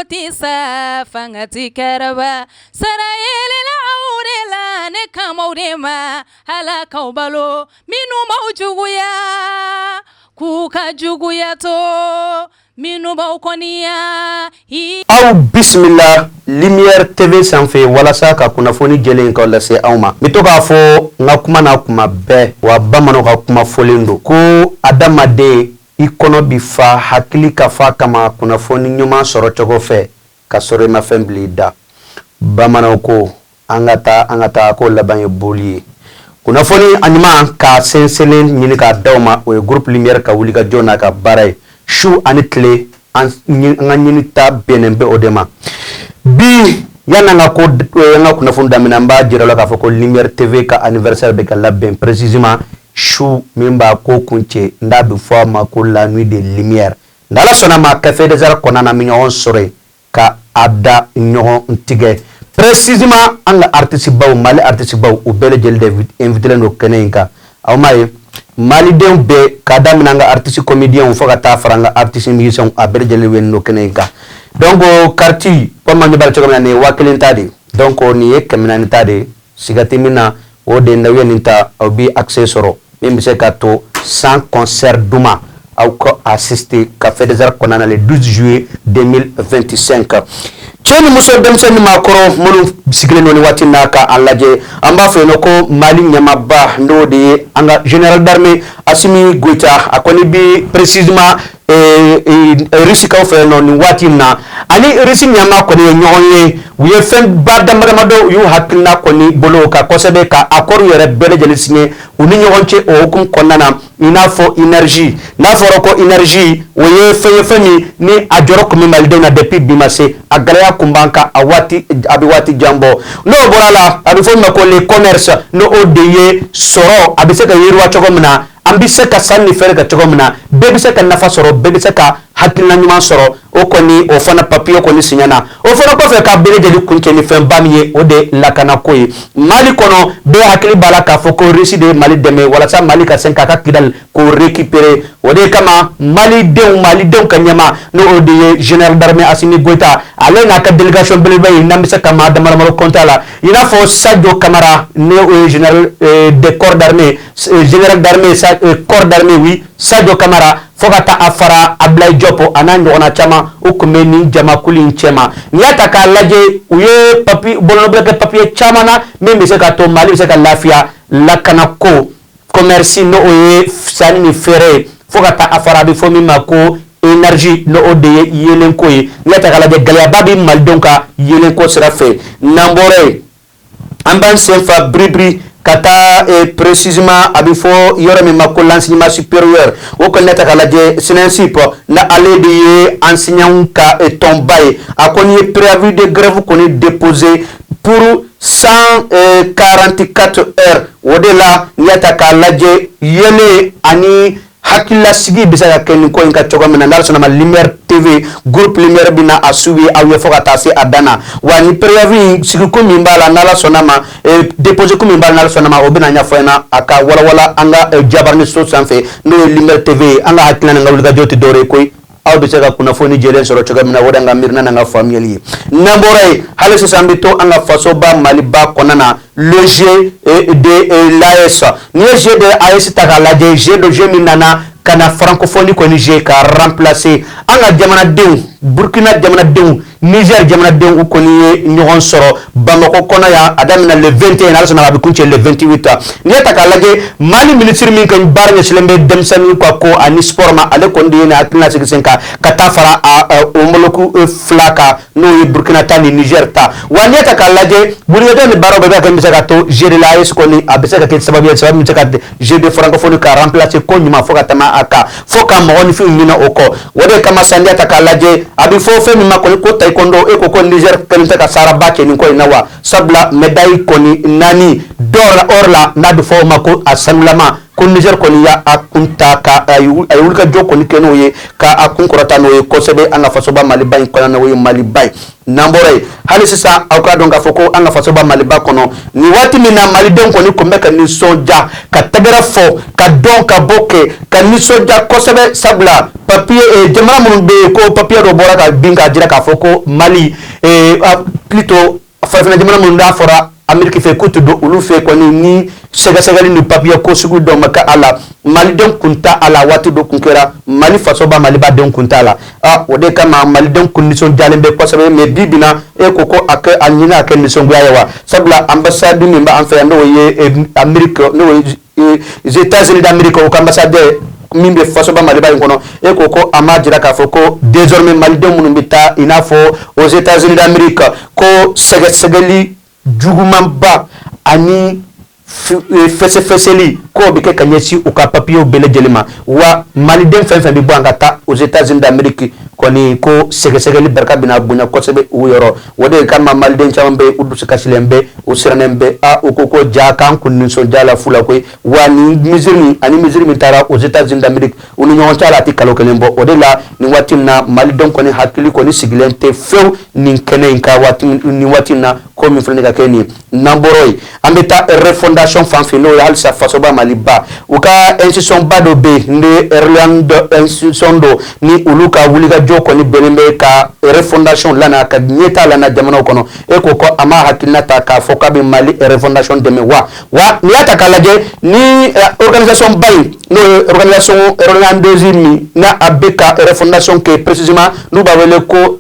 tisa fangati karaba sarayele la aurela ne kamaurema halaka balo minu maujuguya kuka juguya to minu baukoniya aw bismillah Lumière TV sanfɛ walasa ka kunnafoni jɛlen ka lase aw ma n bɛ to k'a fɔ n ka kuma na kuma bɛɛ wa bamananw ka kuma fɔlen don ko adamaden i kɔnɔ bi fa hakili ka fa kama kunnafoni ɲuman sɔrɔ cogo fɛ ka sɔrɔ i ma fɛn bila i da bamananw ko an ka taa ko laban ye boli ye kunnafoni a ɲuman ka sɛnsɛnlen ɲini k'a d'aw ma o ye groupe Lumière ka wuli ka jɔ n'a ka baara ye su ani tile an ka ɲini ta bɛnnen bɛ o de ma bi yan'an ka kunnafoni daminɛ an b'a jira la k'a fɔ ko Lumière TV ka anniversaire bɛ ka labɛn précisément su min b'a ko kuncɛ n'a bɛ fɔ a ma ko la nuit de lumière n'Ala sɔnna ma café des arts kɔnɔna na an bɛ ɲɔgɔn sɔrɔ yen ka a da ɲɔgɔn tigɛ précisément an ka artiste baw Mali artiste baw u bɛɛ lajɛlen de invité len don kɛnɛ in kan aw m'a ye malidenw bɛɛ k'a daminɛ an ka artiste comédien fo ka taa fara an ka artiste musicien a bɛɛ lajɛlen bɛ nin don kɛnɛ in kan donc quartier comme an ɲɛ cogo min na nin ye 1000 ta de donc nin ye 400 ta de siga tɛ min na o de na nin ta aw bi accès sɔrɔ min bɛ se ka to 100 concert duma aw ka assister Café des Arts kɔnɔna na le 12 juillet 2025 cɛ ni muso denmisɛnnin maakɔrɔ minnu sigilen don ni waati n'a ka an lajɛ an b'a fɔ yen nɔ ko Mali ɲɛmaaba n'o de ye an ka général d'armée Assimi Goïta a kɔni bi précisément risikaw fɛ yen nɔ nin waati in na ani risi ɲɛmaa kɔni ye ɲɔgɔn ye u ye fɛn ba damadɔ u y'u hakilina kɔni bolo ka kosɛbɛ ka accord yɛrɛ bɛɛ lajɛlen signé u ni ɲɔgɔn cɛ o hukumu kɔnɔna na i n'a fɔ énergie n'a fɔra ko énergie o ye fɛn ye fɛn min ni a jɔrɔ kun bɛ malidenw na depuis bi ma se a gɛlɛya kun b'an kan a bɛ waati jan bɔ n'o bɔra la a bɛ fɔ min ma ko le commerce n'o de ye sɔrɔ a bɛ se ka yiriwa cogo min na an bɛ se ka sanni feere kɛ cogo min na bɛɛ bɛ se ka nafa sɔrɔ bɛɛ bɛ se ka hakilina ɲuman sɔrɔ o kɔni o fana papier kɔni signé na o fana kɔfɛ ka bɛɛ lajɛlen kuncɛ ni fɛnba min ye o de lakanako ye Mali kɔnɔ bɛɛ hakili b'a la k'a fɔ ko Russie de ye Mali dɛmɛ walasa Mali ka se k'a ka kidali k'o récupérer o de kama malidenw ka ɲɛma n'o de ye général d'armée Assimi Goïta ale n'a ka délégation belebele ye n'an bɛ se ka maa damadɔ compter a la i n'a fɔ Sadio Camara ne o ye général des corps d'armée général d'armée corps d'armée oui Sadio Camara fo ka taa a fara Ablaye Diop a n'a ɲɔgɔnna caman o tun bɛ nin jamakulu in cɛma n'i y'a ta k'a lajɛ u ye bɔlɔlɔbila kɛ papier caman na min bɛ se ka to Mali bɛ se ka lafiya lakanako commerce n'o ye sanni ni feere ye fo ka taa a fara a bɛ fɔ min ma ko énergie n'o de ye yelenko ye n'i y'a ta k'a lajɛ gɛlɛyaba bɛ malidenw ka yelenko sira fɛ n'an bɔra yen an b'an sen fa biribiri ka taa précisément a bɛ fɔ yɔrɔ min ma ko l'enseignement supérieur o kɔni ta k'a lajɛ SNESIP na ale de ye enseignant ka tɔnba ye a kɔni ye préavis de grève kɔni déposé pour 144 heures o de la n'i y'a ta k'a lajɛ yele ani hakilasigi bɛ se ka kɛ nin ko in ka cogo min na n'Ala sɔnna ma Lumière TV groupe Lumière bɛ na a suivi aw ye fo ka taa se a dan na wa ni préavis sigiko min b'a la n'Ala sɔnna ma déposé ko min b'a la n'Ala sɔnna ma o bɛ na ɲɛfɔ ɲɛna a ka walawala an ka jabarani so sanfɛ n'o ye Lumière TV an ka hakilina ni ka wulikajɔ tɛ dɔwɛrɛ ye koyi aw bɛ se ka kunnafoni jɛlen sɔrɔ cogo min na o de an ka miirina n'an ka faamuyali ye n'an bɔra yen hali sisan an bɛ to an ka fasoba Maliba kɔnɔna na le jeu de l'AES n'i ye jeu de AES ta k'a lajɛ jeu min nana ka na francophonie kɔni jeu ka remplacer an ka jamanadenw Burkina jamanadenw Niger jamanadenw u kɔni ye ɲɔgɔn sɔrɔ Bamako kɔnɔ yan a daminɛ le 21 n'Ala sɔnna a bɛ kuncɛ le 28 n'i ye ta k'a lajɛ Mali ministre min ka baara ɲɛsinnen bɛ denmisɛnninw ka ko ani sport ma ale kɔni de ye nin hakilina sigi sen kan ka taa fara o moloku fila kan n'o ye Burkina ta ni Niger ta wa n'i ye ta k'a lajɛ wulikajɔ ni baaraw bɛɛ bɛ se ka to jeu de l'AES kɔni a bɛ se ka kɛ sababu ye sababu min bɛ se ka jeu de francophonie ka remplacer ko ɲuman fo ka tɛmɛ a kan fo ka mɔgɔninfinw ɲinɛ o kɔ o de kama sisan n'i ye ta k'a lajɛ a bɛ fɔ fɛn min ma kɔni ko taekwondo e ko Niger kɛlen tɛ ka saraba kɛ nin ko in na wa sabula médaille kɔni 4 d'or la n'a bɛ fɔ o ma ko a sanulama ko Niger kɔni ya a kunta ka a wulika jɔ kɔni kɛ n'o ye ka a kun kɔrɔta n'o ye kosɛbɛ an ka fasoba Maliba in kɔnɔ n'o ye Maliba ye n'an bɔra yen hali sisan aw ka dɔn k'a fɔ ko an ka fasoba Maliba kɔnɔ nin waati min na malidenw kɔni tun bɛ ka nisɔndiya ka tɛgɛrɛ fɔ ka dɔn ka bɔ kɛ ka nisɔndiya kosɛbɛ sabula papier jamana minnu bɛ yen ko papier dɔ bɔra ka bin k'a jira k'a fɔ ko Mali plutôt farafinna jamana minnu n'a fɔra Amérique fɛ k'u tɛ don olu fɛ kɔni ni sɛgɛsɛgɛli ni papier ko sugu dɔ ma kɛ a la malidenw kun t'a a la waati dɔ kun kɛra Mali fasoba Malibadenw kun t'a la o de kama malidenw kun nisɔndiyalen bɛ kosɛbɛ mais bi bi in na e ko ko a ɲini a kɛ nisɔngoya ye wa sabula ambassade min b'an fɛ yan n'o ye Amérique n'o ye États-Unis d'Amérique o ka ambassadeur min bɛ fasoba Maliba in kɔnɔ e ko ko a ma jira k'a fɔ ko désormais malidenw minnu bɛ taa i n'a fɔ aux États-Unis d'Amérique ko sɛgɛsɛgɛli jugumanba ani fɛsɛfɛsɛli k'o bɛ kɛ ka ɲɛsin u ka papiyew bɛɛ lajɛlen ma wa maliden fɛn fɛn bɛ bɔ an ka taa aux États-Unis d'Amérique kɔni ko sɛgɛsɛgɛli barika bɛna bonya kosɛbɛ u yɔrɔ o de kama maliden caman bɛ u dusu kasilen bɛ u sirannen bɛ u ko ko ja k'an kun nisɔndiya la fu la koyi wa ni misiri min taara aux États-Unis d'Amérique u ni ɲɔgɔn cɛ la a tɛ kalo kelen bɔ o de la nin waati in na malidenw kɔni hakili kɔni sigilen tɛ fewu nin kɛnɛ in ka nin waati in na ko min filɛ nin ka kɛ nin ye n'an bɔra yen an bɛ taa refondation fan fɛ n'o ye halisa fasoba Maliba u ka institution ba dɔ bɛ yen ni Erland institution dɔ ni olu ka wulikajɔ kɔni bɛnnen bɛ ka refondation lana ka ɲɛtaa lana jamanaw kɔnɔ e ko ko a ma hakilina ta k'a fɔ k'a bɛ Mali refondation dɛmɛ wa n'i y'a ta k'a lajɛ ni organisation ba in n'o ye organisation irlandaise min n'a a bɛ ka refondation kɛ précisément n'u b'a wele ko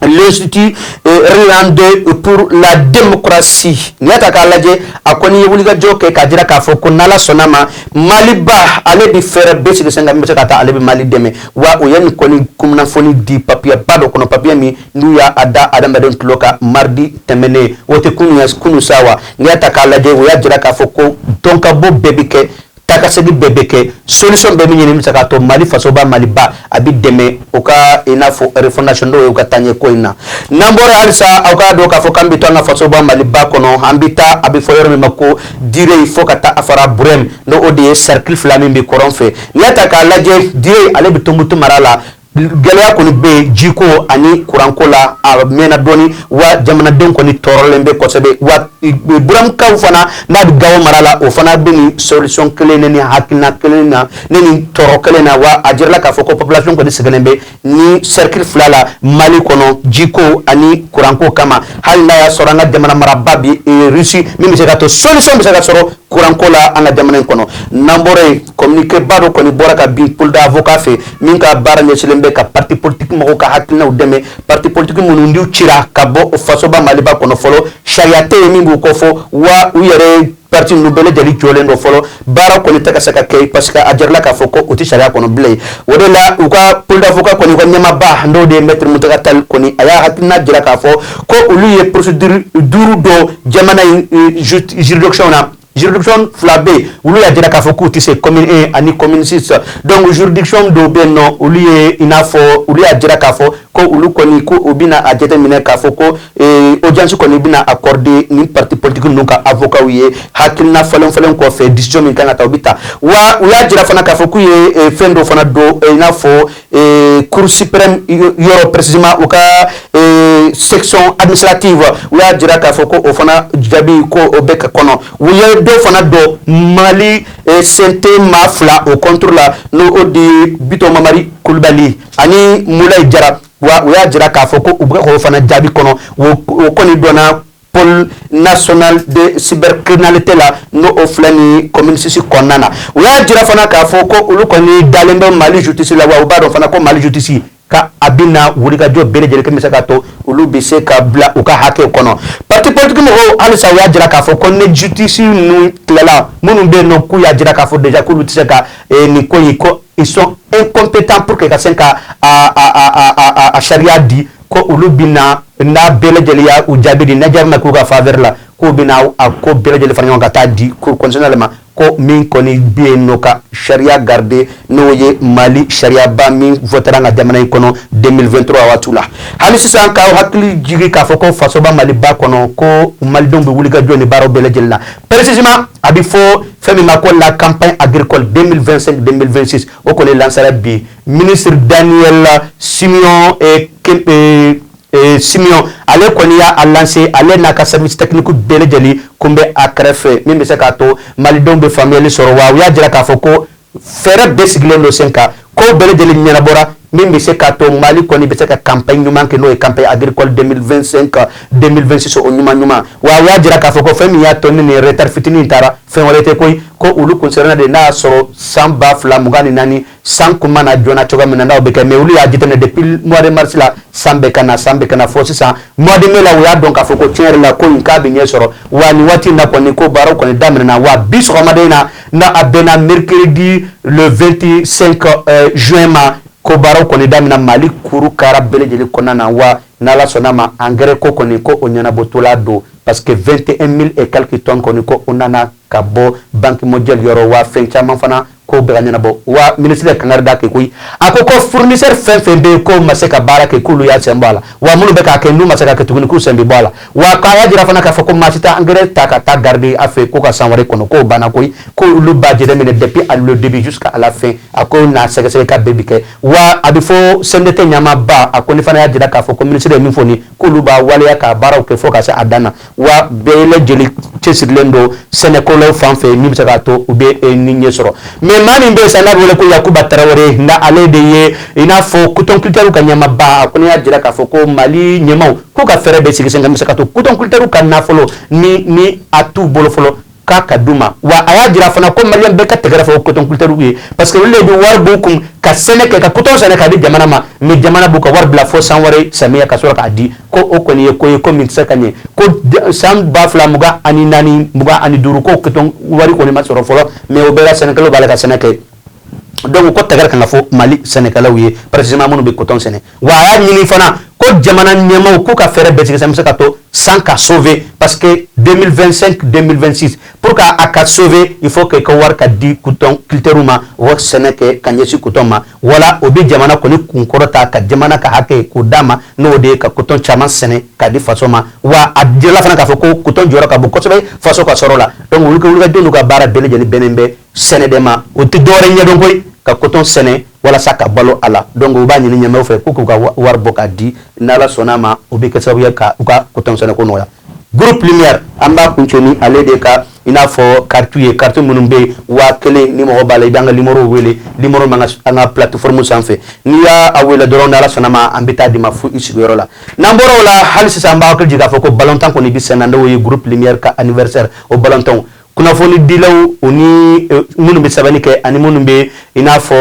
l'Institut irlandais pour la démocratie n'i y'a ta k'a lajɛ a kɔni ye wulikajɔ kɛ k'a jira k'a fɔ ko n'Ala sɔnna ma Maliba ale bɛ fɛɛrɛ bɛɛ sigi sen kan min bɛ se ka taa ale bɛ Mali dɛmɛ wa o ye nin kɔni kunnafoni di papier ba dɔ kɔnɔ papier min n'u y'a da adamaden tulo kan mardi tɛmɛnen o tɛ kunun sa wa n'i y'a ta k'a lajɛ o y'a jira k'a fɔ ko dɔnkabɔ bɛɛ bɛ kɛ takasegi bɛɛ bɛ kɛ solution bɛɛ bɛ ɲini min bɛ se k'a to Mali fasoba Maliba a bɛ dɛmɛ o ka i n'a fɔ refondation dɔw ye u ka taa ɲɛ ko in na n'an bɔra halisa aw k'a dɔn k'a fɔ k'an bɛ to an ka fasoba Maliba kɔnɔ an bɛ taa a bɛ fɔ yɔrɔ min ma ko Dire fo ka taa a fara Burem n'o de ye cercle fila min bɛ kɔrɔn fɛ n'i y'a ta k'a lajɛ Dire ale bɛ Tɔnbukutu mara la gɛlɛya kɔni bɛ yen jiko ani kuranko la a mɛnna dɔɔni wa jamanadenw kɔni tɔɔrɔlen bɛ kosɛbɛ wa buramkaw fana n'a bɛ Gawo mara la o fana bɛ nin solution kelen ni hakilina kelen na ni nin tɔɔrɔ kelen na wa a jirala k'a fɔ ko population kɔni sɛgɛnnen bɛ ni cercle fila la Mali kɔnɔ jiko ani kuranko kama hali n'a y'a sɔrɔ an ka jamana maraba bi Russie min bɛ se ka to solution bɛ se ka sɔrɔ kuranko la an ka jamana in kɔnɔ n'an bɔra yen communiqué ba dɔ kɔni bɔra ka bin pôle d'avocat fɛ min ka baara ɲɛsinnen bɛ ka parti politique mɔgɔw ka hakilinaw dɛmɛ parti politique minnu n'u cira ka bɔ fasoba Maliba kɔnɔ fɔlɔ sariya tɛ yen min b'u kɔfɔ wa u yɛrɛ parti ninnu bɛɛ lajɛlen jɔlen dɔ fɔlɔ baara kɔni tɛ ka se ka kɛ parce que a jarala k'a fɔ ko u tɛ sariya kɔnɔ bilen o de la u ka pôle d'avocat kɔni u ka ɲɛmaaba n'o de ye maître Muntaka Tall kɔni a y'a hakilina jira k'a fɔ ko olu ye procédure 5 dɔ jamana in juridiction na juridiction fila bɛ yen olu y'a jira k'a fɔ k'u tɛ se commune 1 ani commune 6 donc juridiction dɔw bɛ yen nɔ olu ye i n'a fɔ olu y'a jira k'a fɔ ko olu kɔni ko u bɛna a jateminɛ k'a fɔ ko audience kɔni bɛna accorder ni parti politique ninnu ka avocat ye hakilina falen kɔfɛ décision min kan ka taa u bɛ ta wa u y'a jira fana k'a fɔ k'u ye fɛn dɔ fana don i n'a fɔ cour suprême yɔrɔ précisément u ka section administrative u y'a jira k'a fɔ ko o fana jaabi ko o bɛ ka kɔnɔ u ye dɔ fana dɔ Mali sente maa fila o contre la n'o de Bitɔn Mamari Kulibali ani Mulayi Jara wa u y'a jira k'a fɔ ko u bɛ k'o fana jaabi kɔnɔ o kɔni dɔnna pôle national de cybercriminalité la n'o o filɛ ni commune 6 kɔnɔna na u y'a jira fana k'a fɔ ko olu kɔni dalen bɛ Mali justice la wa u b'a dɔn fana ko Mali justice ka a bɛna wulikajɔ bɛɛ lajɛlen kɛ bɛ se ka to olu bɛ se ka bila u ka hakɛw kɔnɔ parti politique mɔgɔw halisa u y'a jira k'a fɔ ko ni justice ninnu tilala minnu bɛ yen nɔ k'u y'a jira k'a fɔ déjà k'olu tɛ se ka nin ko in ko ils sont incompétents pour que ka se ka a sariya di ko olu bɛna n'a bɛɛ lajɛlen y'a u jaabi di n'a jaabi ma k'u ka faveur la k'u bɛna a ko bɛɛ lajɛlen fara ɲɔgɔn ka taa di cour constitutionnelle ma ko min koni bien no ka sharia garde no ye Mali sharia ba min votera nga jamana ikono 2023 watula hali sisan ka hakli jigi ka foko faso ba Mali ba kono ko Mali don be wuli ga joni baro bele jelna précisément abi fo femi mako la campagne agricole 2025-2026 o ko le lancera bi ministre Daniel Simeon Simeon ale koni a lancé ale na ka service technique bele jeli kumbe akrefe min be se ka to Mali don be famille soro wa ya jira ka foko fere besiglen do senka ko bele jeli nyana bora min be se ka to Mali koni be se ka campagne nyuma ke no e campagne agricole 2025-2026 o nyuma wa ya jira ka foko femi ya to ni retard fitini tara fen walete koy ko ulu concernant de na soro samba fla mugani nani san kuma na jona choga minanda obeke me ulu ya jitene depuis mois de mars la sambe kana fo sisa mois de mai la ya donc afoko tiere la ko inka bi nyesoro wani wati na ko ni ko baro ko ni damina na wa biso madena na abena mercredi le 25 juin ma ko baro ko ni damina Mali kuru kara bele jeli konana wa na la sonama engrais ko ni ko onyana botola do parce que 21 000 et quelques tonnes ko ni ko onana kabo banque mondiale yoro wa fenchama fana ko beganyana bo wa ministre kangarda ke kuy akoko fournisseur fembe ko maseka barake kulu ya sembala wa mulu beka ke ndu maseka ke tuguni ku sembi bala wa kaya jira fana ka fako machita engrais taka ta garder afe ko ka sanware kono ko bana koy ko lu badje de depuis le début jusqu'à la fin ako na seka ka bebi ke wa abifo sendete nyama ba akoni fana ya jira ka fako ministre mi foni ko lu ba wale ya ka bara ke fo ka sa adana wa bele jeli chesidlendo senekolo fanfe mi bisaka to ube ninye soro mani mbe sana bole ko Yakuba Traoré na ale de ye ina fo kuton kulteru ka nyama ba ko ya jira ka fo ko Mali nyama ko ka fere be sigi senga misaka to kuton kulteru ka na folo ni atu bolo folo ka kaduma wa aya jira fana ko Mali be ka tegara fo kuton kulteru ye parce que le bi war bokum ka seneke ka kuton seneka di jamana ma mi jamana bu ka war bla fo sanware samia ka sura ka di ko o ko ni ko min sakanye ko sam ba fla muga ani nani muga ani duru ko kuton wari ko ni masoro folo me o bela seneka lo bala ka seneke donc ko tagar kan fo Mali senekala wiye précisément monu be coton sene wa ya nyini fana ko jamana nyama ko ka fere betige sam sakato sans ka sauver parce que 2025-2026 pour ka aka sauver il faut que ko war ka di coton kilteruma wo seneke kanyesi coton ma wala obi jamana ko ni kunkorota ka jamana ka hake ko dama no de ka coton chama sene ka di fasoma wa adila fana ka fo ko coton jora ka bo ko sobe faso ka sorola donc wuluka donu ka bara bele jeli benembe sene dema o ti dore nya don koy ka coton sene wala saka balo ala donc o ba nyini nyama fe ko ka war boka di nala sonama o be ka sabu ya ka coton sene ko noya groupe lumière amba kunchoni ale de ka ina fo carte munumbe wa kele ni mo bala ibanga limoro wele limoro manga anga plateforme sanfe ni ya awela doron nala sonama ambita di mafu isigoro la namboro la halisi samba ko jiga fo ko balontan ko ni bisena ndo yi groupe lumière ka anniversaire au balontan kuna foni dilaw oni munu be sabani ke ani munu be ina fo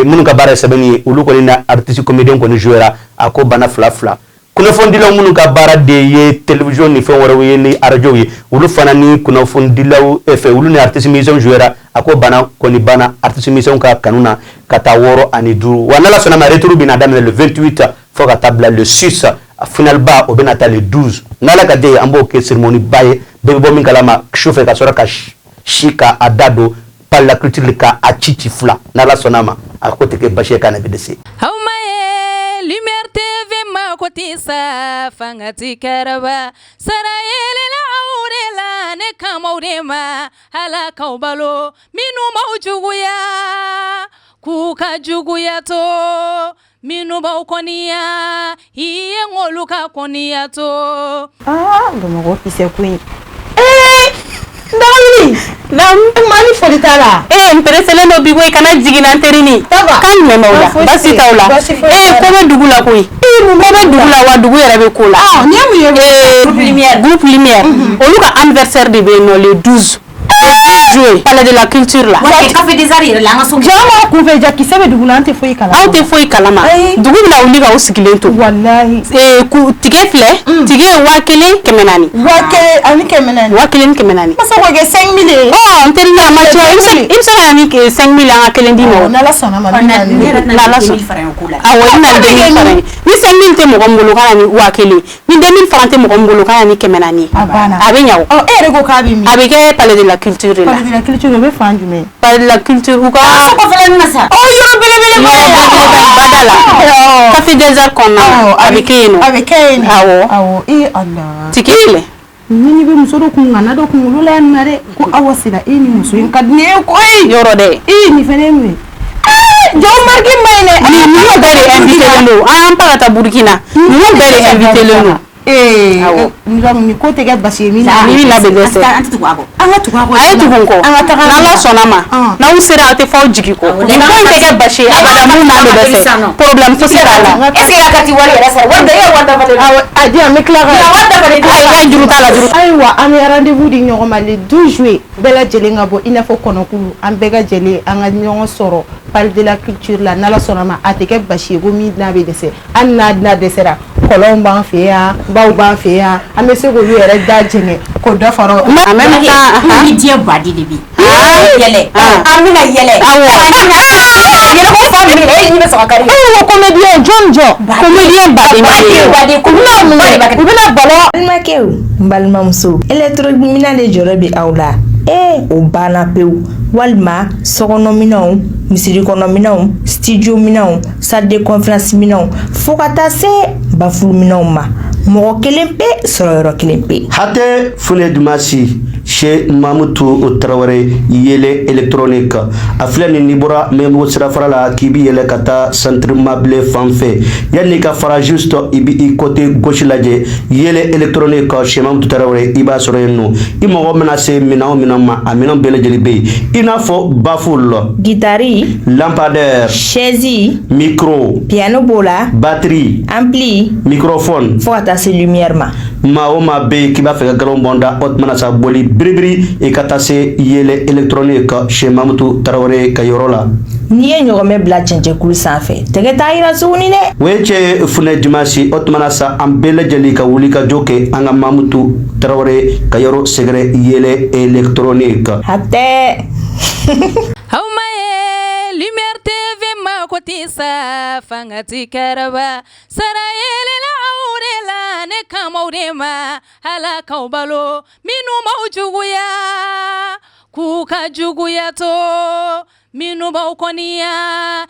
munu ka bara sabani ulu ko na artiste comédien ko ni jouera ako bana fla kuna foni dilaw munu ka bara de ye télévision ni fe wara we ni radio ye ulu fana ni kuna foni dilaw fe ulu ni artiste musicien jouera ako bana ko ni bana artiste musicien ka kanuna kata woro ani duru wana la sona ma retour bina damel le 28 fo ka tabla le 6 final ba o benata le 12 nala ka de ambo ke cérémonie baye bebe bo min kalama chauffeur ka sora ka shika adado par la culture ka achichi fla nala sonama a côté ke bashé kana bidesi hawmaye lumière tv ma koti sa fangati karaba sarayele la aurela ne kamaurema hala kaubalo minu maujuguya kuka juguya to minu ba konia iye ngoluka konia to ngoma ko kise kuin ndawli nam mali folitala mperesele no bigo kana jigina anterini kan me mawla basi tawla ko be dugula koy ko be dugula wa dugu yere be kola groupe lumière oluka anniversaire de be no le 12 jouer parler de la culture là ouais café des arrières là ngaso jama ko fe jakki sebe dugulante foyi kala awte foyi kala ma dugu na uli ga usigilento wallahi ku tige fle tige wakele kemenani wakele kemenani masa ko ge 5000 on tel na ma cho imsa ni ke 5000 an akele ndimo na la sona ma na la 2000 francs kula awa na 2000 francs ni 5000 te mo gombolo kana ni wakele ni 2000 francs te mo gombolo kana ni kemenani abana abenyawo rego kabi mi abeke parler de la culture la. Parler de la culture bɛ fan jumɛn? Parler de la culture ou quoi? Kɔfɛla nin na sa. Yɔrɔ belebeleba badala. Café Desert kɔnɔna a bɛ kɛ yen nɔ. A bɛ kɛ yen. Awɔ. Allah. Ti kɛ yen. Ni bɛ muso dɔ kun ŋana dɔ kunkolo la yan nɔ dɛ ko Awa Sira ni muso in ka di ne ye koyi. Yɔrɔ dɛ. Nin fana ye mun ye? Jɔn marqué ma ɲi dɛ. Ninnu bɛɛ de invité len don. An pa ka taa Burkina. Ninnu bɛɛ de invité len don. Awɔ. Ni ko tɛ kɛ basi ye min na. Ni bɛ labɛn dɛsɛ. An tɛ tugu a kɔ. An ka tugu a kɔ. A ye tugu n kɔ. An ka taga. N'Ala sɔnna ma. N'aw sera aw tɛ fɔ aw jigi kɔ. Nin ko in tɛ kɛ basi ye. Abada mun n'a bɛ dɛsɛ. Problème fosi t'a la. Est-ce que a ka ti wari yɛrɛ sara? Wari dɛ wari dafalen. Awɔ. A di an bɛ tila ka. Wari dafalen. Ayi juru t'a la juru. Ayiwa an bɛ rendez-vous di ɲɔgɔn ma le 12 juillet bɛɛ lajɛlen ka bɔ i n'a fɔ kɔnɔkulu an bɛɛ ka jɛlen an ka ɲɔgɔn sɔrɔ parler de la culture la n'Ala sɔnna ma a tɛ kɛ basi ye ko min n'a bɛ dɛsɛ hali n'a dɛsɛra kɔlɔnw b'an fɛ yan baw b'an fɛ yan an bɛ se k'olu yɛrɛ da jɛngɛ k'o dɔ fara en même temps ni diɲɛ badi de bi yɛlɛ an bɛna yɛlɛ yɛlɛ ko fa minɛ e ɲɛ bɛ sɔrɔ kari ko comédien jɔn comédien baden u bɛna balo balimakɛw n balimamuso électrominɛ de jɔrɔ bɛ aw la o banna pewu walima sɔkɔnɔminɛnw misiri kɔnɔminɛnw studio minɛnw salle de conférence minɛnw fo ka taa se bafuluminɛnw ma mɔgɔ kelen pe sɔrɔyɔrɔ kelen pe hatɛ fune dumasi chez Mamutu Traoré yele électronique a filɛ ni bɔra Membo sirafara la k'i bi yɛlɛ ka taa centre meublé fan fɛ yanni ka fara juste i bi i côté gauche lajɛ yele électronique chez Mamutu Traoré i b'a sɔrɔ yen nɔ i mɔgɔ mana se minɛn o minɛn ma a minɛn bɛɛ lajɛlen bɛ yen i n'a fɔ bafule guitare lampadaire chaise micro piano b'o la batterie ampli microphone fo ka taa se lumière ma maa o maa bɛ yen k'i b'a fɛ ka galon bɔnda o tumana sa boli biribiri i ka taa se yele électronique chez Mamutu Traoré ka yɔrɔ la n'i ye ɲɔgɔnmɛ bila cɛncɛnkulu sanfɛ tɛgɛ t'a yira tuguni dɛ o ye cɛ funɛ dimanche o tumana sa an bɛɛ lajɛlen ka wuli ka jɔ kɛ an ka Mamutu Traoré ka yɔrɔ sɛgɛrɛ yele électronique hatɛ Hauma ye Lumière TV ma koti sa fangati karaba Sarayele la aure la ne kamaude ma hala kaubalo minu maujuguya kuka juguya to minu baukoniya